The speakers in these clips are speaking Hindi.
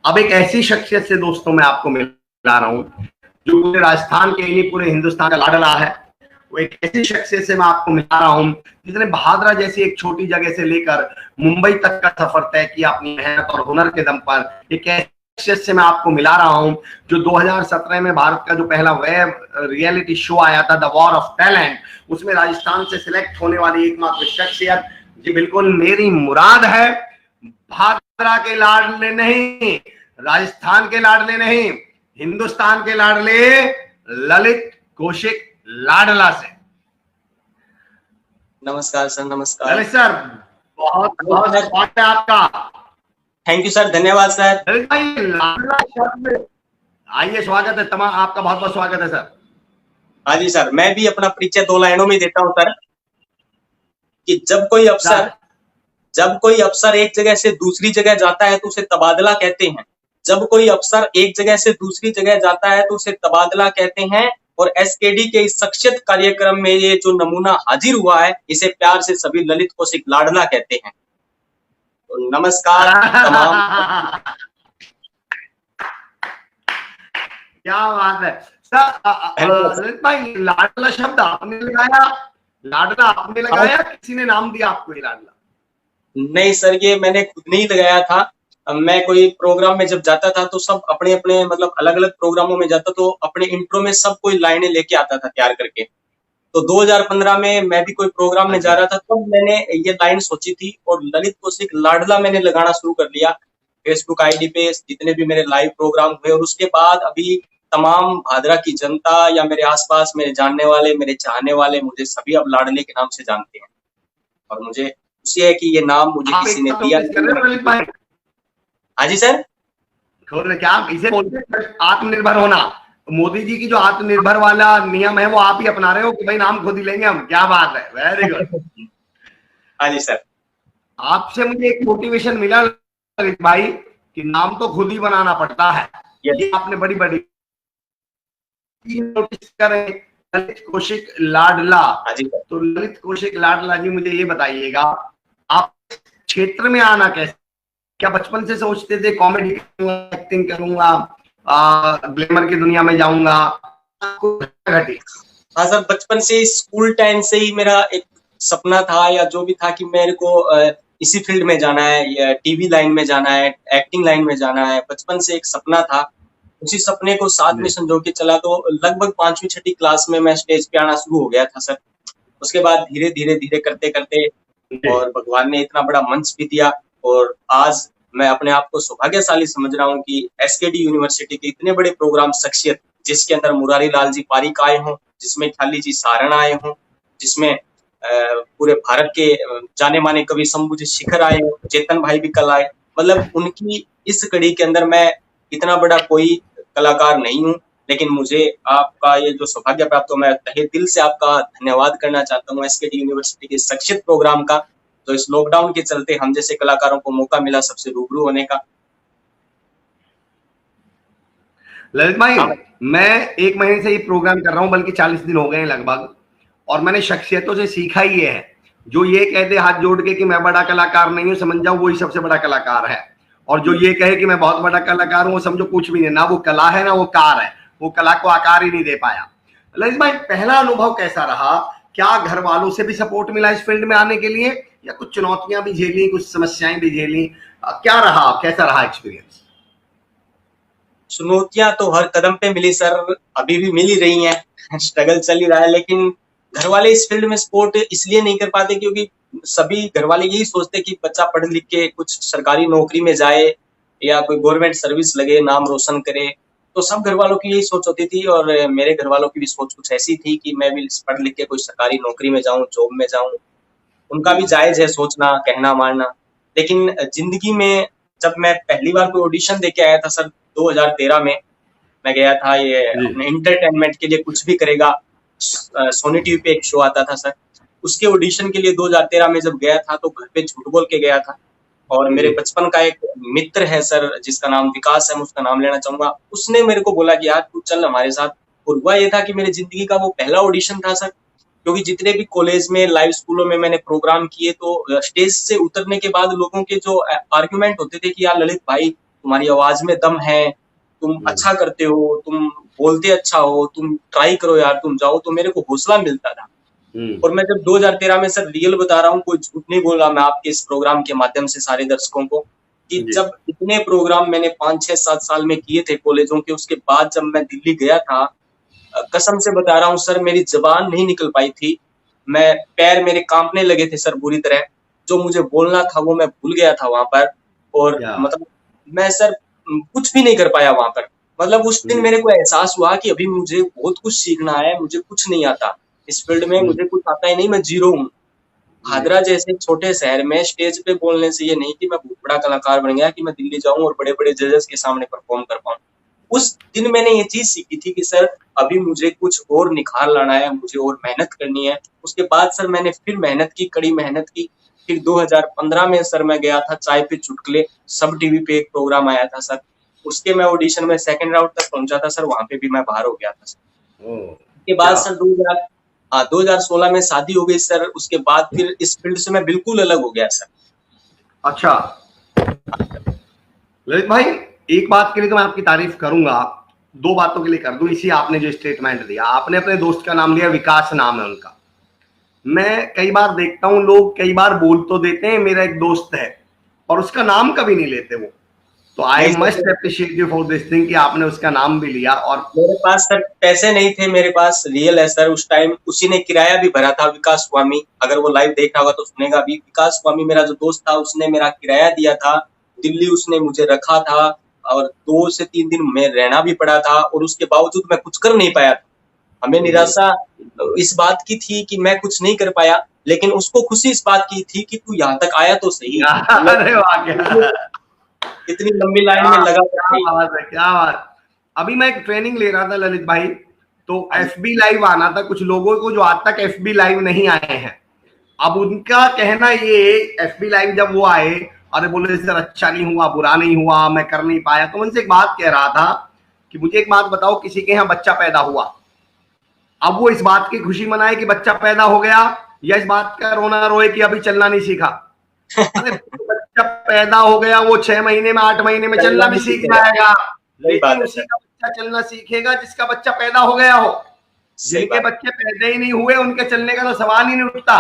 अब एक ऐसी शख्सियत से दोस्तों मैं आपको मिला रहा हूं जो पूरे राजस्थान के लिए पूरे हिंदुस्तान का लाडला है। वो एक ऐसी शख्सियत से मैं आपको मिला रहा हूं जिसने भादरा जैसी एक छोटी जगह से लेकर मुंबई तक का सफर तय किया अपनी मेहनत और हुनर के दम पर। एक ऐसी शख्सियत से मैं आपको मिला रहा हूं जो 2017 में भारत का जो पहला वेब रियलिटी शो आया था द वॉर ऑफ टैलेंट, उसमें राजस्थान से सिलेक्ट होने वाली एकमात्र शख्सियत। जी बिल्कुल मेरी मुराद है भादरा के लाडले नहीं, राजस्थान के लाडले नहीं, हिंदुस्तान के लाडले ललित कौशिक लाडला से। नमस्कार सर। नमस्कार ललित सर, बहुत बहुत स्वागत है आपका। थैंक यू सर, धन्यवाद सर। ललित भाई, लाडला शब्द, आइए स्वागत है तमाम आपका, बहुत बहुत स्वागत है सर। हाँ जी सर, मैं भी अपना परिचय 2 लाइनों में देता हूँ सर कि जब कोई अफसर एक जगह से दूसरी जगह जाता है तो उसे तबादला कहते हैं। जब कोई अफसर एक जगह से दूसरी जगह जाता है तो उसे तबादला कहते हैं। और एसकेडी के इस शख्सियत कार्यक्रम में ये जो नमूना हाजिर हुआ है, इसे प्यार से सभी ललित कौशिक लाडला कहते हैं। तो नमस्कार तमाम। क्या बात है सर। ललित भाई, लाडला शब्द आपने लगाया, लाडला आपने लगाया, किसी ने नाम दिया आपको ये लाडला? नहीं सर, ये मैंने खुद नहीं लगाया था। मैं कोई प्रोग्राम में जब जाता था तो सब अपने अपने मतलब अलग अलग प्रोग्रामों में जाता तो अपने इंट्रो में सब कोई लाइनें लेके आता था तैयार करके। तो 2015 में मैं भी कोई प्रोग्राम में जा रहा था तो मैंने ये लाइन सोची थी और ललित कौशिक लाडला मैंने लगाना शुरू कर लिया फेसबुक आईडी पे जितने भी मेरे लाइव प्रोग्राम हुए। और उसके बाद अभी तमाम भादरा की जनता या मेरे आसपास मेरे जानने वाले, मेरे चाहने वाले मुझे सभी अब लाडले के नाम से जानते हैं। और मुझे खुशी है कि ये नाम मुझे किसी ने दिया। हाँ जी सर, क्या इसे बोलते हैं आत्मनिर्भर होना? मोदी जी की जो आत्मनिर्भर वाला नियम है वो आप ही अपना रहे हो कि भाई नाम खुद ही लेंगे हम। क्या बात है, वेरी गुड। हाँ जी सर, आपसे मुझे एक मोटिवेशन मिला भाई कि नाम तो खुद ही बनाना पड़ता है। ये आपने बड़ी बड़ी नोटिस करें, ललित कौशिक लाडला। तो ललित कौशिक लाडला जी, मुझे ये बताइएगा आप क्षेत्र में आना कैसे? क्या बचपन से सोचते थे कॉमेडी करूंगा, एक्टिंग करूंगा, ग्लैमर की दुनिया में जाऊंगा? हाँ सर, बचपन से स्कूल टाइम से ही मेरा एक सपना था या जो भी था कि मेरे को इसी फील्ड में जाना है या टीवी लाइन में जाना है, एक्टिंग लाइन में जाना है। बचपन से एक सपना था, उसी सपने को साथ में संजो के चला। तो लगभग 5वीं 6ठी क्लास में मैं स्टेज पे आना शुरू हो गया था सर। उसके बाद धीरे धीरे करते करते और भगवान ने इतना बड़ा मंच भी दिया और आज मैं अपने आप को सौभाग्यशाली समझ रहा हूँ कि एसकेडी यूनिवर्सिटी के इतने बड़े प्रोग्राम शख्सियत, जिसके अंदर मुरारी लाल जी पारिक आए हों, जिसमें ख्याली जी सारण आए हों, जिसमें पूरे भारत के जाने माने कवि शंभू जी शिखर आए, चेतन भाई भी कल आए। मतलब उनकी इस कड़ी के अंदर मैं इतना बड़ा कोई कलाकार नहीं हूँ, लेकिन मुझे आपका ये जो सौभाग्य प्राप्त हो, मैं तहे दिल से आपका धन्यवाद करना चाहता हूँ एसकेडी यूनिवर्सिटी के शख्सियत प्रोग्राम का, तो इस लॉकडाउन के चलते हम जैसे कलाकारों को मौका मिला सबसे रूबरू होने का। ललित भाई, मैं 1 महीने से ये प्रोग्राम कर रहा हूँ, बल्कि 40 दिन हो गए हैं लगभग, और मैंने शख्सियतों से सीखा ही है जो ये कहते हाथ जोड़ के कि मैं बड़ा कलाकार नहीं हूँ, समझ जाओ वही सबसे बड़ा कलाकार है। और जो ये कहे कि मैं बहुत बड़ा कलाकार हूँ, वो समझो कुछ भी नहीं, ना वो कला है ना वो कार है, वो कला को आकार ही नहीं दे पाया। ललित भाई, पहला अनुभव कैसा रहा? क्या घर वालों से भी सपोर्ट मिला इस फील्ड में आने के लिए, या कुछ चुनौतियां भी झेली, कुछ समस्याएं भी झेली? क्या रहा, कैसा रहा एक्सपीरियंस? चुनौतियां तो हर कदम पे मिली सर, अभी भी मिल ही रही हैं, स्ट्रगल चल ही रहा है। लेकिन घर वाले इस फील्ड में सपोर्ट इसलिए नहीं कर पाते क्योंकि सभी घर वाले यही सोचते कि बच्चा पढ़ लिख के कुछ सरकारी नौकरी में जाए या कोई गवर्नमेंट सर्विस लगे, नाम रोशन करे। तो सब घर वालों की यही सोच होती थी और मेरे घर वालों की भी सोच कुछ ऐसी थी कि मैं भी पढ़ लिख के कोई सरकारी नौकरी में जाऊं, जॉब में जाऊं। उनका भी जायज है सोचना, कहना, मानना। लेकिन जिंदगी में जब मैं पहली बार कोई ऑडिशन देके आया था सर 2013 में, मैं गया था ये अपने एंटरटेनमेंट के लिए कुछ भी करेगा, सोनी टीवी पे एक शो आता था सर, उसके ऑडिशन के लिए 2013 में जब गया था तो घर पे झूठ बोल के गया था। और मेरे बचपन का एक मित्र है सर जिसका नाम विकास है, मैं उसका नाम लेना चाहूंगा, उसने मेरे को बोला कि यार तू चल हमारे साथ। और हुआ ये था कि मेरी जिंदगी का वो पहला ऑडिशन था सर, क्योंकि जितने भी कॉलेज में, लाइव स्कूलों में मैंने प्रोग्राम किए तो स्टेज से उतरने के बाद लोगों के जो आर्ग्यूमेंट होते थे कि यार ललित भाई तुम्हारी आवाज में दम है, तुम अच्छा करते हो, तुम बोलते अच्छा हो, तुम ट्राई करो यार, तुम जाओ, तो मेरे को हौसला मिलता था। और मैं जब 2013 में सर रियल बता रहा हूँ, कोई झूठ नहीं बोल रहा मैं आपके इस प्रोग्राम के माध्यम से सारे दर्शकों को, कि जी। जब इतने प्रोग्राम मैंने 5-6-7 साल में किए थे कॉलेजों के, उसके बाद जब मैं दिल्ली गया था, कसम से बता रहा हूँ सर, मेरी जबान नहीं निकल पाई थी। पैर मेरे कांपने लगे थे सर बुरी तरह। जो मुझे बोलना था वो मैं भूल गया था वहां पर। और क्या? मतलब मैं सर कुछ भी नहीं कर पाया वहां पर। मतलब उस दिन मेरे को एहसास हुआ कि अभी मुझे बहुत कुछ सीखना है, मुझे कुछ नहीं आता इस फील्ड में, मुझे कुछ आता ही नहीं, मैं जीरो हूँ। भादरा जैसे छोटे शहर में स्टेज पे बोलने से ये नहीं कि मैं बहुत बड़ा कलाकार बन गया कि मैं दिल्ली जाऊं और बड़े बड़े जजेस के सामने परफॉर्म कर पाऊं। उस दिन मैंने ये चीज सीखी थी कि सर अभी मुझे कुछ और निखार लाना है, मुझे और मेहनत करनी है। उसके बाद सर मैंने फिर मेहनत की, कड़ी मेहनत की। फिर 2015 में सर मैं गया था चाय पे चुटकुले, सब टीवी पे एक प्रोग्राम आया था सर, उसके मैं ऑडिशन में सेकंड राउंड तक पहुंचा था सर, वहां पे भी मैं बाहर हो गया था सर। ओ, उसके बाद क्या? सर 2016 में शादी हो गई सर। उसके बाद फिर इस फील्ड से मैं बिल्कुल अलग हो गया सर। अच्छा ललित भाई, एक बात के लिए तो मैं आपकी तारीफ करूंगा, दो बातों के लिए कर दूं। इसी आपने जो स्टेटमेंट दिया, आपने अपने दोस्त का नाम लिया, विकास नाम है उनका। मैं कई बार देखता हूं, लोग कई बार बोल तो देते हैं मेरा एक दोस्त है, और उसका नाम कभी नहीं लेते वो। तो आई नहीं must sir, appreciate you for this thing कि आपने उसका नाम भी लिया। और मेरे पास सर पैसे नहीं थे, मेरे पास रियल है सर। उस टाइम उसी ने किराया भी भरा था, विकास स्वामी, अगर वो लाइव देख रहा होगा तो सुनेगा भी। विकास स्वामी मेरा जो दोस्त था, उसने मेरा किराया दिया था, दिल्ली उसने मुझे रखा था, और 2 से 3 दिन में रहना भी पड़ा था, और उसके बावजूद मैं कुछ कर नहीं पाया था। हमें निराशा इस बात की थी कि मैं कुछ नहीं कर पाया, लेकिन उसको खुशी इस बात की थी कि तू यहाँ तक आया तो सही। अरे वाह, क्या इतनी लंबी लाइन क्या में लगा क्या था। बात है, क्या बात। अभी मैं एक ट्रेनिंग ले रहा था ललित भाई, तो एफबी लाइव आना था कुछ लोगों को जो आज तक एफबी लाइव नहीं आए हैं। अब उनका कहना ये, एफबी लाइव जब वो आए, अरे बोले सर अच्छा नहीं हुआ, बुरा नहीं हुआ, मैं कर नहीं पाया। तो उनसे एक बात कह रहा था कि मुझे एक बात बताओ, किसी के यहाँ बच्चा पैदा हुआ, अब वो इस बात की खुशी मनाए कि बच्चा पैदा हो गया, या इस बात का रोना रोए कि अभी चलना नहीं सीखा? अरे बच्चा पैदा हो गया, वो 6 महीने में 8 महीने में चलना भी सीख जाएगा, लेकिन उसी का बच्चा चलना सीखेगा जिसका बच्चा पैदा हो गया हो। जिनके बच्चे पैदा ही नहीं हुए, उनके चलने का तो सवाल ही नहीं उठता।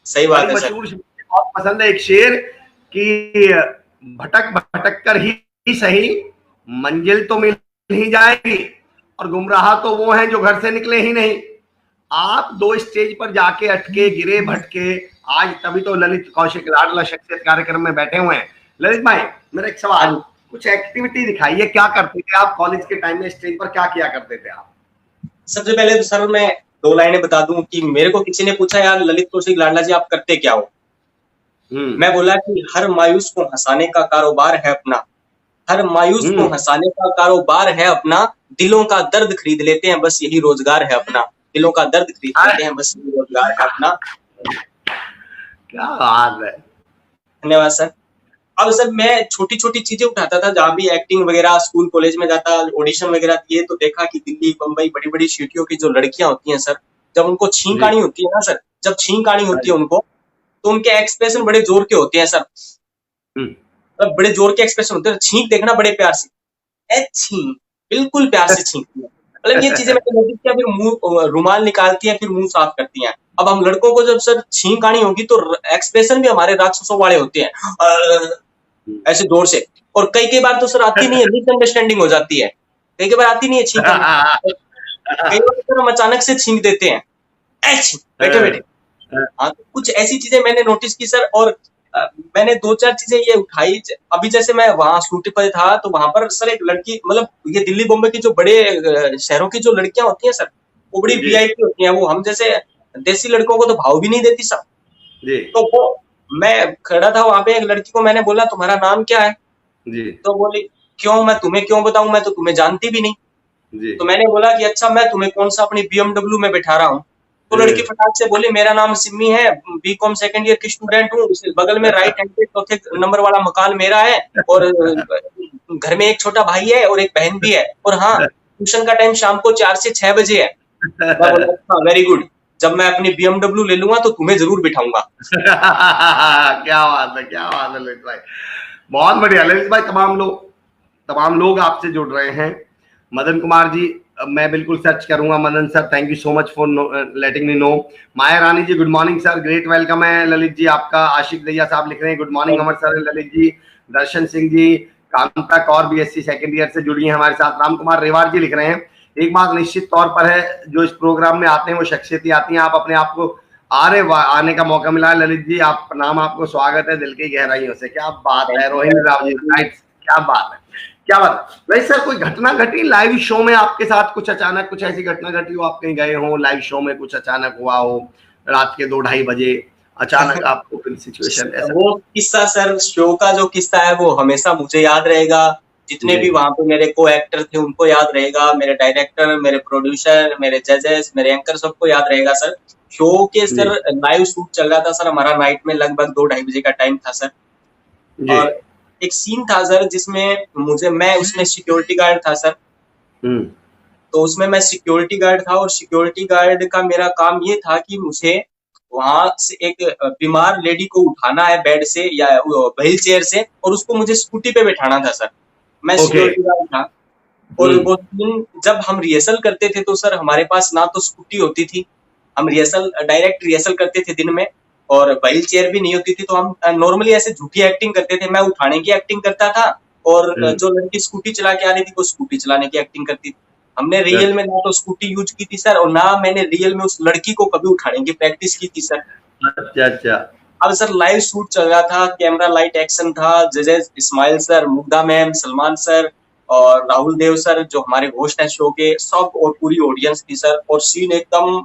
सही बात है मशहूर बहुत पसंद है एक शेर कि भटक भटक कर ही सही मंजिल तो मिल ही जाएगी, और गुमराह तो वो हैं जो घर से निकले ही नहीं। आप 2 स्टेज पर जाके अटके, गिरे, भटके, आज तभी तो ललित कौशिक लाडला शख्सियत कार्यक्रम में बैठे हुए हैं। ललित भाई, मेरा एक सवाल, कुछ एक्टिविटी दिखाइए, क्या करते थे आप कॉलेज के टाइम में, स्टेज पर क्या किया करते थे आप? सबसे पहले तो सर मैं 2 लाइनें बता दूं कि मेरे को किसी ने पूछा, यार ललित कौशिक लाडला जी आप करते क्या हो? मैं बोला कि हर मायूस को हंसाने का कारोबार है अपना, हर मायूस को हंसाने का कारोबार है अपना, दिलों का दर्द खरीद लेते हैं बस यही रोजगार है अपना, दिलों का दर्द खरीद लेते हैं बस यही रोजगार है अपना। क्या बात है। धन्यवाद सर। अब सर मैं छोटी छोटी चीजें उठाता था, जहाँ भी एक्टिंग वगैरह स्कूल कॉलेज में जाता, ऑडिशन वगैरह दिए, तो देखा कि दिल्ली बम्बई बड़ी बड़ी सिटियों की जो लड़कियां होती हैं सर, जब उनको छींक आनी होती है ना सर, जब छींक आनी होती है उनको, तो उनके एक्सप्रेशन बड़े जोर के होते हैं सर। मतलब बड़े जोर के एक्सप्रेशन होते हैं, छींक देखना बड़े प्यार से, ए छींक, बिल्कुल प्यार से छींकती है। मतलब ये चीजें मैंने नोटिस किया। फिर मुंह रुमाल निकालती है, फिर मुंह साफ करती हैं। अब हम लड़कों को जब सर छींक आनी होगी तो एक्सप्रेशन भी हमारे राक्षसों वाले होते हैं, ऐसे जोर से। और कई बार तो सर आती नहीं है, मिसअंडरस्टैंडिंग हो जाती है, कई बार आती नहीं है छींक, कई बार सर हम अचानक से छींक देते हैं, बैठे बैठे। हाँ, तो कुछ ऐसी चीजें मैंने नोटिस की सर। और मैंने 2-4 चीजें ये उठाई। अभी जैसे मैं वहां शूट पर था, तो वहां पर सर एक लड़की, मतलब ये दिल्ली बॉम्बे की जो बड़े शहरों की जो लड़कियां होती हैं सर, वो बड़ी वीआईपी होती हैं, वो हम जैसे देसी लड़कों को तो भाव भी नहीं देती सर। तो वो मैं खड़ा था वहां पे, एक लड़की को मैंने बोला तुम्हारा नाम क्या है? तो बोली क्यों, मैं तुम्हें क्यों बताऊं, मैं तो तुम्हें जानती भी नहीं। तो मैंने बोला कि अच्छा मैं तुम्हें कौन सा अपनी BMW में बैठा रहा हूँ? तो लड़की फटाक से बोली मेरा नाम सिमी है, बीकॉम सेकंड ईयर की स्टूडेंट हूँ, बगल में राइट हैंड पे चौथे नंबर वाला मकान मेरा है, और घर में एक छोटा भाई है और एक बहन भी है, और हाँ ट्यूशन का टाइम शाम को 4 से 6 बजे है। मैं बोला अच्छा वेरी गुड, जब मैं अपनी BMW ले लूंगा तो तुम्हें जरूर बिठाऊंगा। क्या बात है, क्या बात है ललित भाई, बहुत बढ़िया। ललित भाई, तमाम लोग तमाम लोग आपसे जुड़ रहे हैं। मदन कुमार जी, मैं बिल्कुल सर्च करूंगा। Madan sir, thank you so much for letting me know. Maya Rani ji, good morning sir, great welcome है। ललित जी आपका, आशिक दैया साहब लिख रहे हैं good morning Amar sir, Lalit ji, Darshan Singh ji, Kanta Kaur BSc second year से जुड़ी है हमारे साथ। राम कुमार रेवार जी लिख रहे हैं, एक बात निश्चित तौर पर है, जो इस प्रोग्राम में आते हैं वो शख्सियतें आती हैं। आप अपने आप को आने का मौका मिला है ललित जी, आप प्रणाम, आपको स्वागत है दिल की गहराइयों से। क्या बात है रोहिणी राव जी, क्या बात है, क्या बात है। वैसे सर, कोई घटना घटी लाइव शो में आपके साथ? कुछ अचानक कुछ ऐसी घटना घटी हो, आप कहीं गए हो लाइव शो में, कुछ अचानक हुआ हो रात के 2-2:30 बजे, अचानक आपको फिर सिचुएशन ऐसा? वो किस्सा सर, शो का जो किस्सा है वो हमेशा मुझे याद रहेगा। जितने भी वहां पे मेरे को एक्टर थे उनको याद रहेगा, मेरे डायरेक्टर, मेरे प्रोड्यूसर, मेरे जजेस, मेरे एंकर, सबको याद रहेगा सर। शो के सर लाइव शूट चल रहा था सर हमारा, नाइट में लगभग 2-2:30 बजे का टाइम था सर। और एक सीन था सर जिसमें मैं उसमें सिक्योरिटी गार्ड था सर। तो उसमें मैं सिक्योरिटी गार्ड था, और सिक्योरिटी गार्ड का मेरा काम ये था कि मुझे वहां से एक बीमार लेडी को उठाना है बेड से या व्हील चेयर से, और उसको मुझे स्कूटी पे बैठाना था सर। मैं सिक्योरिटी गार्ड था। और वो दिन जब हम रिहर्सल करते थे तो सर हमारे पास ना तो स्कूटी होती थी, हम डायरेक्ट रिहर्सल करते थे दिन में, और व्हील चेयर भी नहीं होती थी, तो हम नॉर्मली ऐसे झूठी एक्टिंग करते थे। मैं उठाने की एक्टिंग करता था, और जो लड़की स्कूटी चला के आ रही थी वो स्कूटी चलाने की एक्टिंग करती थी। हमने रियल में ना तो स्कूटी यूज की थी सर, और ना मैंने रियल में उस लड़की को कभी उठाने की प्रैक्टिस की थी सर। अच्छा। अब सर लाइव शूट चल रहा था, कैमरा लाइट एक्शन था, जजेस Ismail sir, Mugdha ma'am, Salman sir और राहुल देव सर जो हमारे होस्ट हैं शो के, सब, और पूरी ऑडियंस थी सर। और सीन एकदम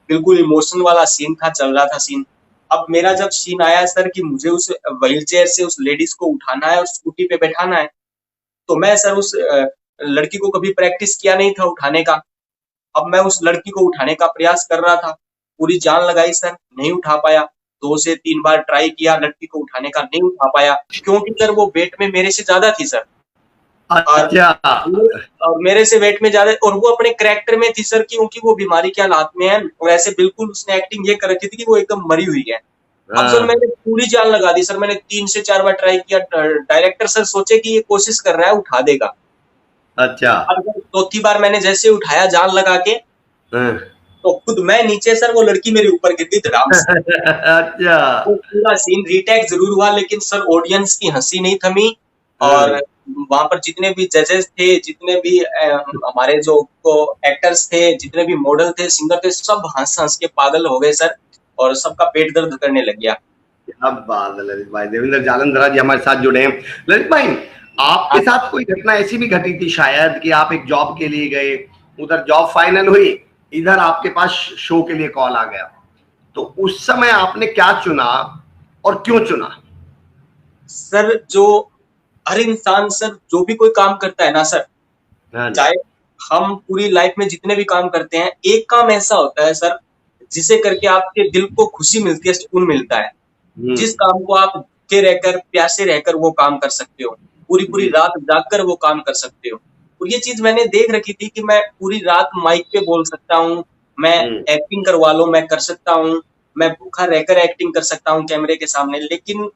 बिल्कुल इमोशन वाला सीन था, चल रहा था सीन। अब मेरा जब सीन आया सर कि मुझे उस व्हील चेयर से उस लेडीज को उठाना है और स्कूटी पे बैठाना है, तो मैं सर उस लड़की को कभी प्रैक्टिस किया नहीं था उठाने का। अब मैं उस लड़की को उठाने का प्रयास कर रहा था, पूरी जान लगाई सर, नहीं उठा पाया। 2 से 3 बार ट्राई किया लड़की को उठाने का, नहीं उठा पाया, क्योंकि सर वो वेट में मेरे से ज्यादा थी सर। और मेरे से वेट में ज्यादा, और वो अपने कैरेक्टर में थी सर, क्योंकि वो बीमारी के हालात में है, और ऐसे बिल्कुल उसने एक्टिंग ये कर रखी थी कि वो एकदम मरी हुई है। अब सर मैंने पूरी जान लगा दी सर, मैंने 3 से 4 बार ट्राई किया। डायरेक्टर सर सोचे कि ये कोशिश कर रहा है, उठा देगा। अच्छा। अब 4थी बार मैंने जैसे उठाया जान लगा के, तो खुद मैं नीचे सर, वो लड़की मेरे ऊपर गिर गई धड़ाम से। अच्छा। वो पूरा सीन रीटेक जरूर हुआ, लेकिन सर ऑडियंस की हंसी नहीं थमी। और वहां पर जितने भी जजेस थे, जितने भी हमारे जो एक्टर्स थे, जितने भी मॉडल थे, सिंगर थे, सब हंस हंस के पागल हो गए सर, और सबका पेट दर्द करने लग गया। क्या बात है ललित भाई, देवेंद्र जालंधरा जी हमारे साथ जुड़े हैं। ललित भाई, आपके साथ कोई घटना ऐसी भी घटी थी शायद कि आप एक जॉब के लिए गए, उधर जॉब फाइनल हुई, इधर आपके पास शो के लिए कॉल आ गया, तो उस समय आपने क्या चुना और क्यों चुना? सर जो हर इंसान सर, जो भी कोई काम करता है ना सर, चाहे हम पूरी लाइफ में जितने भी काम करते हैं, एक काम ऐसा होता है सर जिसे करके आपके दिल को खुशी मिलती है, सुकून मिलता है। जिस काम को आप भूखे रहकर, प्यासे रहकर वो काम कर सकते हो, पूरी पूरी रात जागकर वो काम कर सकते हो। और ये चीज मैंने देख रखी थी कि मैं पूरी रात माइक पे बोल सकता हूँ, मैं एक्टिंग करवा लो, मैं कर सकता हूँ, मैं भूखा रहकर एक्टिंग कर सकता हूँ कैमरे के सामने। लेकिन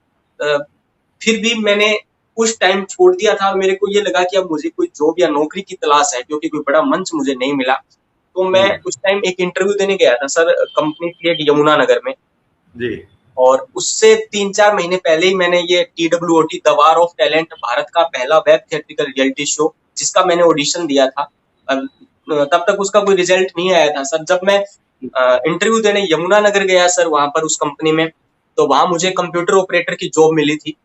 फिर भी मैंने उस टाइम छोड़ दिया था। मेरे को ये लगा कि अब मुझे कोई जॉब या नौकरी की तलाश है, क्योंकि कोई बड़ा मंच मुझे नहीं मिला। तो मैं उस टाइम एक इंटरव्यू देने गया था सर, कंपनी थी एक यमुनानगर में जी। और उससे 3-4 महीने पहले ही मैंने ये TWOT the war of talent, Bharat का पहला वेब थिएट्रिकल रियलिटी शो, जिसका मैंने ऑडिशन दिया था, तब तक उसका कोई रिजल्ट नहीं आया था सर। जब मैं इंटरव्यू देने यमुनानगर गया सर, वहां पर उस कंपनी में, तो वहां मुझे कंप्यूटर ऑपरेटर की जॉब मिली थी,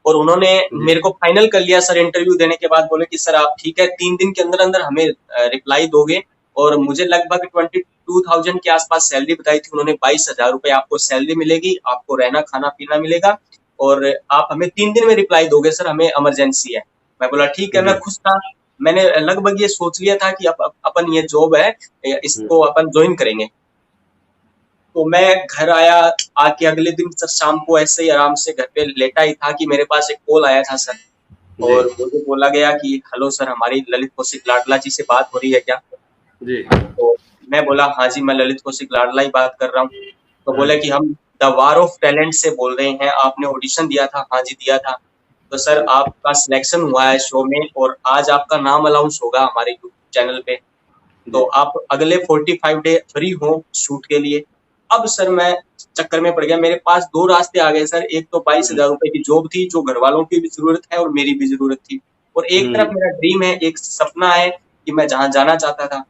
और उन्होंने मेरे को फाइनल कर लिया सर। इंटरव्यू देने के बाद बोले कि सर आप ठीक है, 3 दिन के अंदर अंदर हमें रिप्लाई दोगे। और मुझे लगभग 22,000 के आसपास सैलरी बताई थी उन्होंने। 22,000 रुपए आपको सैलरी मिलेगी, आपको रहना खाना पीना मिलेगा, और आप हमें 3 दिन में रिप्लाई दोगे सर, हमें इमरजेंसी है। मैं बोला ठीक है, मैं खुश था। मैंने लगभग ये सोच लिया था कि अपन ये जॉब है, इसको अपन ज्वाइन करेंगे। तो मैं घर आया, आके अगले दिन सर शाम को ऐसे ही आराम से घर पे लेटा ही था कि मेरे पास एक कॉल आया था सर, और मुझे बोला गया कि हेलो सर, हमारी ललित कौशिक लाडला जी से बात हो रही है क्या? जी। तो मैं बोला हाँ जी, मैं ललित कौशिक लाडला ही बात कर रहा हूँ। तो बोला कि हम द वार ऑफ टैलेंट से बोल रहे हैं, आपने ऑडिशन दिया था? हाँ जी दिया था। तो सर आपका सिलेक्शन हुआ है शो में और आज आपका नाम अनाउंस होगा हमारे यूट्यूब चैनल पे। तो आप अगले 45 डे फ्री हो शूट के लिए। अब सर मैं चक्कर में पड़ गया, मेरे पास दो रास्ते आ गए सर। एक तो 22,000 रुपए की जॉब थी जो घर वालों की भी जरूरत है और मेरी भी जरूरत थी, और एक तरफ मेरा ड्रीम है, एक सपना है कि मैं जहाँ जाना चाहता था।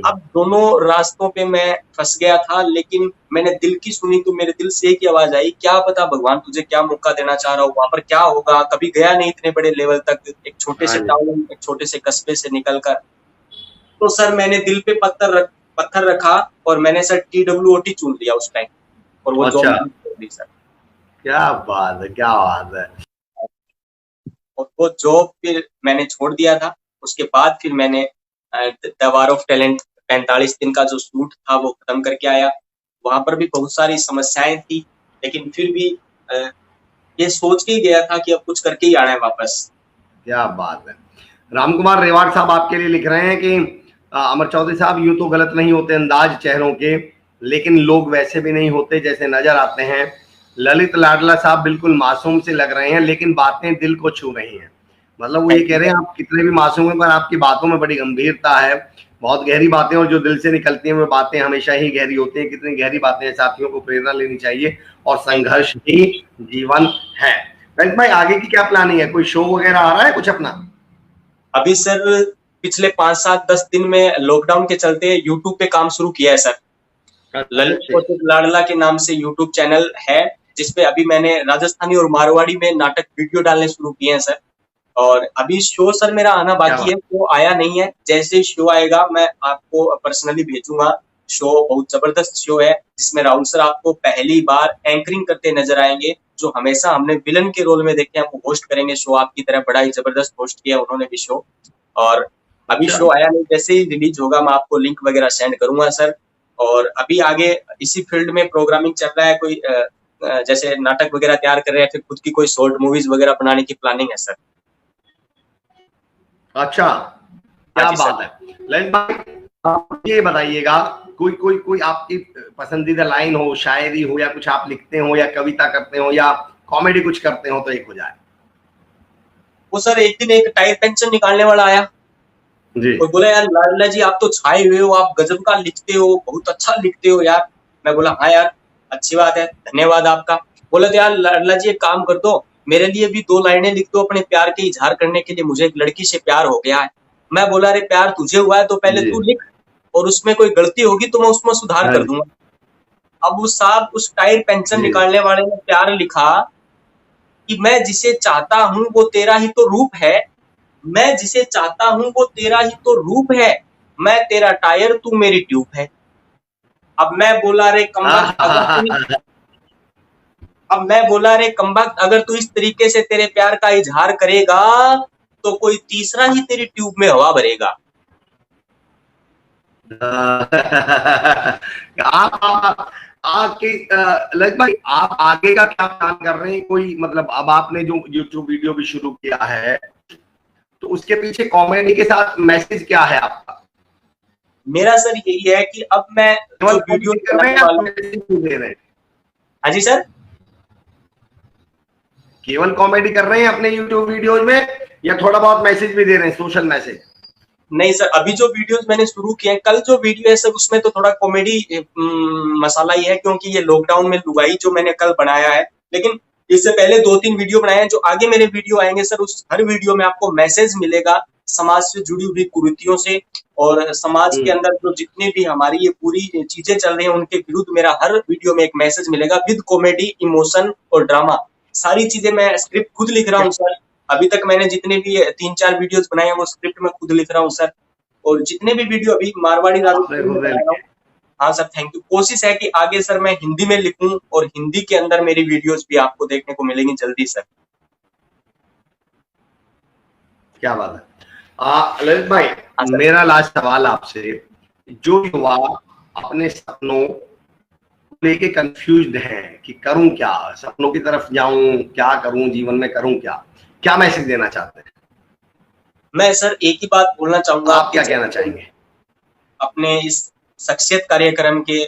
अब दोनों रास्तों पे मैं फंस गया था, लेकिन मैंने दिल की सुनी तो मेरे दिल से एक ही आवाज आई, क्या पता भगवान तुझे क्या मौका देना चाह रहा हो, वहां पर क्या होगा। कभी गया नहीं इतने बड़े लेवल तक, एक छोटे से टाउन, एक छोटे से कस्बे से निकलकर। तो सर मैंने दिल पे पत्थर रखा और मैंने सर TWOT चुन लिया उस टाइम, और वो जॉब अच्छा, छोड़ दी सर। क्या बात है, क्या बात है। और वो जॉब फिर मैंने छोड़ दिया था। उसके बाद फिर मैंने द वार ऑफ टैलेंट 45 दिन का जो शूट था वो खत्म करके आया। वहां पर भी बहुत सारी समस्याएं थी, लेकिन फिर भी ये सोच के ही गया था कि अब कुछ करके ही आना है वापस। क्या बात है। रामकुमार रेवाड़ साहब आपके लिए लिख रहे हैं कि अमर चौधरी साहब, यूं तो गलत नहीं होते अंदाज चेहरों के, लेकिन लोग वैसे भी नहीं होते जैसे नजर आते हैं। ललित लाडला साहब बिल्कुल मासूम से लग रहे हैं, लेकिन बातें दिल को छू रही हैं। मतलब वो ये कह रहे हैं आप कितने भी मासूम हैं, पर आपकी बातों में बड़ी गंभीरता है, बहुत गहरी बातें, और जो दिल से निकलती हैं वो बातें हमेशा ही गहरी होती हैं। कितनी गहरी बातें हैं, साथियों को प्रेरणा लेनी चाहिए, और संघर्ष ही जीवन है। रंजित भाई, आगे की क्या प्लानिंग है? कोई शो वगैरह आ रहा है कुछ अपना? अभी सर पिछले 5-7-10 दिन में लॉकडाउन के चलते यूट्यूब पे काम शुरू किया है सर। ललित कौशिक लाडला के नाम से यूट्यूब चैनल है, जिसपे अभी मैंने राजस्थानी और मारवाड़ी में नाटक वीडियो डालने शुरू किए हैं सर। और अभी शो सर मेरा आना बाकी है, वो आया नहीं है। जैसे ही शो आएगा मैं आपको पर्सनली भेजूंगा। शो बहुत जबरदस्त शो है, जिसमें राहुल सर आपको पहली बार एंकरिंग करते नजर आएंगे, जो हमेशा हमने विलन के रोल में देखे हैं, वो होस्ट करेंगे शो आपकी तरह। बड़ा ही जबरदस्त होस्ट किया उन्होंने भी शो। और अभी शो आया नहीं, जैसे ही रिलीज होगा मैं आपको लिंक वगैरह सेंड करूंगा सर। और अभी आगे इसी फील्ड में प्रोग्रामिंग चल रहा है, कोई जैसे नाटक वगैरह तैयार कर रहे हैं, फिर खुद की कोई शॉर्ट मूवीज वगैरह बनाने की प्लानिंग है सर। अच्छा, क्या बात है। ललित भाई, आप ये बताइएगा, कोई कोई कोई आपकी पसंदीदा लाइन हो, शायरी हो, या कुछ आप लिखते हो, या कविता करते हो, या कॉमेडी कुछ करते हो, तो एक हो जाए। वो सर एक दिन एक टायर पेंशन निकालने वाला आया जी। और बोला, यार लाडला जी आप तो छाए हुए हो, आप गजब का लिखते हो, बहुत अच्छा लिखते हो यार। मैं बोला हाँ यार, अच्छी बात है, धन्यवाद आपका। बोला तो यार लाडला जी एक काम कर दो, मेरे लिए भी 2 लाइनें लिख दो अपने प्यार के इजहार करने के लिए, मुझे एक लड़की से प्यार हो गया है। मैं बोला अरे प्यार तुझे हुआ है तो पहले तू लिख, और उसमें कोई गलती होगी तो मैं उसमें सुधार कर दूंगा। अब उस साहब उस टायर पेंशन निकालने वाले ने प्यार लिखा कि मैं जिसे चाहता हूं वो तेरा ही तो रूप है, मैं जिसे चाहता हूं वो तेरा ही तो रूप है, मैं तेरा टायर तू मेरी ट्यूब है। अब मैं बोला रे कमबख्त अगर तू इस तरीके से तेरे प्यार का इजहार करेगा तो कोई तीसरा ही तेरी ट्यूब में हवा भरेगा। आपके ललित भाई, आप आगे का क्या प्लान कर रहे हैं? कोई मतलब, अब आपने जो यूट्यूब वीडियो भी शुरू किया है, तो उसके पीछे कॉमेडी के साथ मैसेज क्या है आपका? मेरा सर यही है कि अब मैं जो वीडियो कर रहे हैं, हाँ जी सर, केवल कॉमेडी कर रहे हैं अपने यूट्यूब वीडियोज में, या थोड़ा बहुत मैसेज भी दे रहे हैं, सोशल मैसेज? नहीं सर, अभी जो वीडियोस मैंने शुरू किए हैं, कल जो वीडियो है सर उसमें तो थोड़ा कॉमेडी मसाला ही है, क्योंकि ये लॉकडाउन में लुगाई जो मैंने कल बनाया है। लेकिन इससे पहले 2-3 वीडियो बनाए हैं। जो आगे मेरे वीडियो आएंगे सर, उस हर वीडियो में आपको मैसेज मिलेगा समाज से जुड़ी हुई कुरीतियों से, और समाज के अंदर जो जितने भी हमारी ये पूरी चीजें चल रही हैं उनके विरुद्ध मेरा हर वीडियो में एक मैसेज मिलेगा, विद कॉमेडी, इमोशन और ड्रामा। सारी चीजें मैं स्क्रिप्ट खुद लिख रहा हूँ सर। अभी तक मैंने जितने भी 3-4 वीडियोस बनाए हैं वो स्क्रिप्ट में खुद लिख रहा हूँ सर। और जितने भी वीडियो अभी मारवाड़ी राजस्थानी में बना रहा हूँ, हाँ सर थैंक यू। कोशिश है कि आगे सर मैं हिंदी में लिखूं, और हिंदी के अंदर मेरी वीडियोस भी आपको देखने को मिलेंगी जल्दी सर। क्या बात है। ललित भाई, मेरा लास्ट सवाल आपसे, जो युवा अपने सपनों लेके कंफ्यूज्ड हैं कि करूं क्या, सपनों की तरफ जाऊं, क्या करूं जीवन में, करूं क्या मैसेज देना चाहते हैं? मैं सर एक ही बात बोलना चाहूंगा। आप क्या कहना चाहेंगे? अपने इस शख्सियत कार्यक्रम के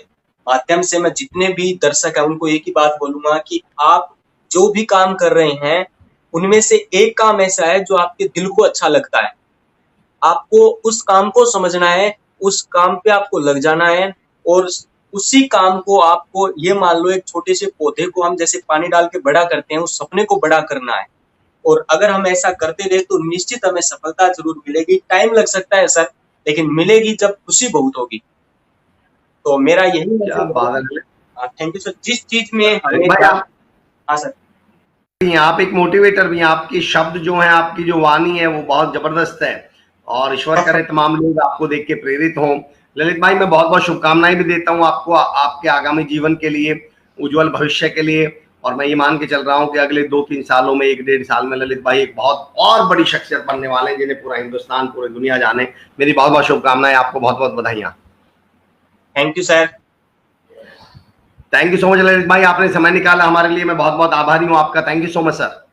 माध्यम से मैं जितने भी दर्शक हैं उनको एक ही बात बोलूंगा कि आप जो भी काम कर रहे हैं उनमें से एक काम ऐसा है जो आपके दिल को अच्छा लगता है, आपको उस काम को समझना है, उस काम पे आपको लग जाना है और उसी काम को आपको, ये मान लो एक छोटे से पौधे को हम जैसे पानी डाल के बड़ा करते हैं, उस सपने को बड़ा करना है। और अगर हम ऐसा करते रहे तो निश्चित हमें सफलता जरूर मिलेगी। टाइम लग सकता है सर, लेकिन मिलेगी जब खुशी बहुत होगी। तो मेरा यही क्या मैसेज बात है। है थैंक यू सर। जिस चीज में ललित भाई, हमेशा, आप हाँ सर, आप एक मोटिवेटर भी हैं। आपके शब्द जो हैं, आपकी जो वाणी है वो बहुत जबरदस्त है और ईश्वर करे तमाम लोग आपको देख के प्रेरित हों। ललित भाई, मैं बहुत बहुत शुभकामनाएं भी देता हूं आपको, आपके आगामी जीवन के लिए, उज्जवल भविष्य के लिए। और मैं ये मान के चल रहा हूं कि अगले 2-3 सालों में, 1-1.5 साल में ललित भाई एक बहुत और बड़ी शख्सियत बनने वाले हैं, जिन्हें पूरा हिंदुस्तान, पूरी दुनिया जाने। मेरी बहुत बहुत शुभकामनाएं, आपको बहुत बहुत बधाइयां। Thank you sir. Thank you so much Lalit भाई, आपने समय निकाला हमारे लिए। मैं बहुत बहुत आभारी हूं आपका। Thank you so much sir.